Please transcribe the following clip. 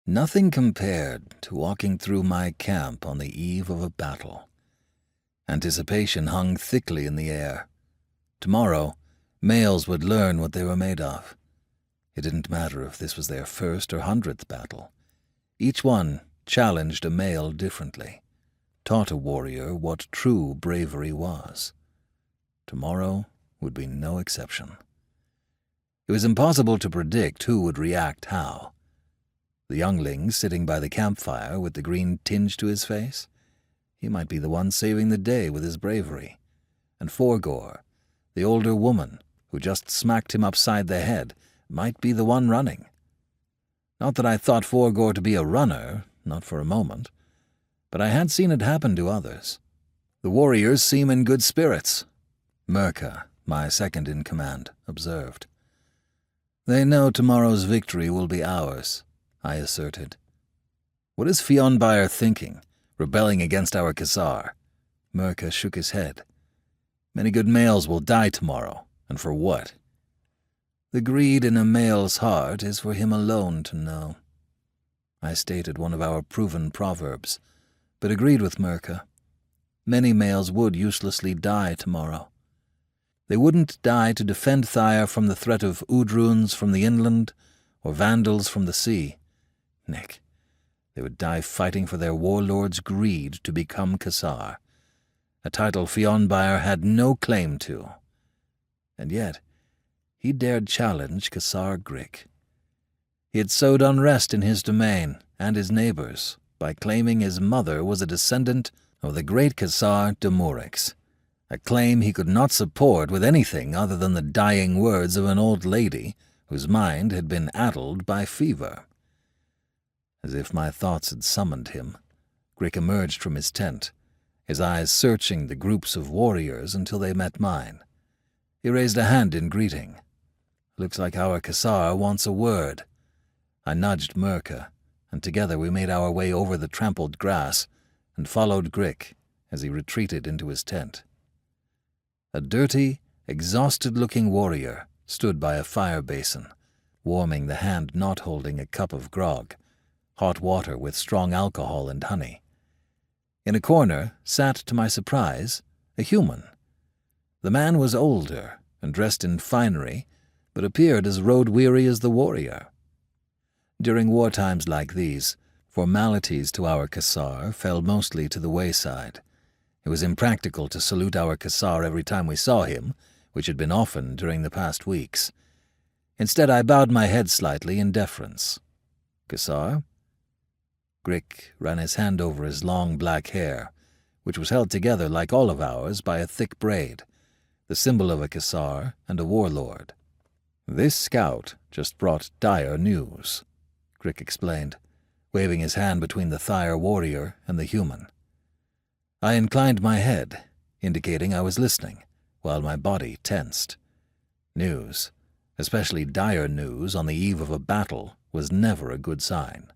Nothing compared to walking through my camp on the eve of a battle. Anticipation hung thickly in the air. Tomorrow, males would learn what they were made of. It didn't matter if this was their 1st or 100th battle. Each one challenged a male differently, taught a warrior what true bravery was. Tomorrow would be no exception. It was impossible to predict who would react how. The youngling sitting by the campfire with the green tinge to his face, he might be the one saving the day with his bravery. And Forgor, the older woman who just smacked him upside the head, might be the one running. Not that I thought Forgor to be a runner, not for a moment, but I had seen it happen to others. The warriors seem in good spirits, Mirka, my second-in-command, observed. They know tomorrow's victory will be ours, I asserted. What is Fionbyr thinking, rebelling against our Cassar? Mirka shook his head. Many good males will die tomorrow, and for what? The greed in a male's heart is for him alone to know. I stated one of our proven proverbs, but agreed with Mirka. Many males would uselessly die tomorrow. They wouldn't die to defend Thyre from the threat of Udruns from the inland or Vandals from the sea. Nick, they would die fighting for their warlord's greed to become Cassar, a title Fionbyr had no claim to. And yet, he dared challenge Cassar Grick. He had sowed unrest in his domain and his neighbors by claiming his mother was a descendant of the great Cassar Damaris, a claim he could not support with anything other than the dying words of an old lady whose mind had been addled by fever. As if my thoughts had summoned him, Grick emerged from his tent, his eyes searching the groups of warriors until they met mine. He raised a hand in greeting. Looks like our Cassar wants a word. I nudged Mirka, and together we made our way over the trampled grass and followed Grick as he retreated into his tent. A dirty, exhausted-looking warrior stood by a fire basin, warming the hand not holding a cup of grog, hot water with strong alcohol and honey. In a corner sat, to my surprise, a human. The man was older and dressed in finery, but appeared as road-weary as the warrior. During war times like these, formalities to our Cassar fell mostly to the wayside. It was impractical to salute our Cassar every time we saw him, which had been often during the past weeks. Instead, I bowed my head slightly in deference. Cassar? Grick ran his hand over his long black hair, which was held together like all of ours by a thick braid, the symbol of a Cassar and a warlord. This scout just brought dire news, Grick explained, waving his hand between the Thyre warrior and the human. I inclined my head, indicating I was listening, while my body tensed. News, especially dire news on the eve of a battle, was never a good sign.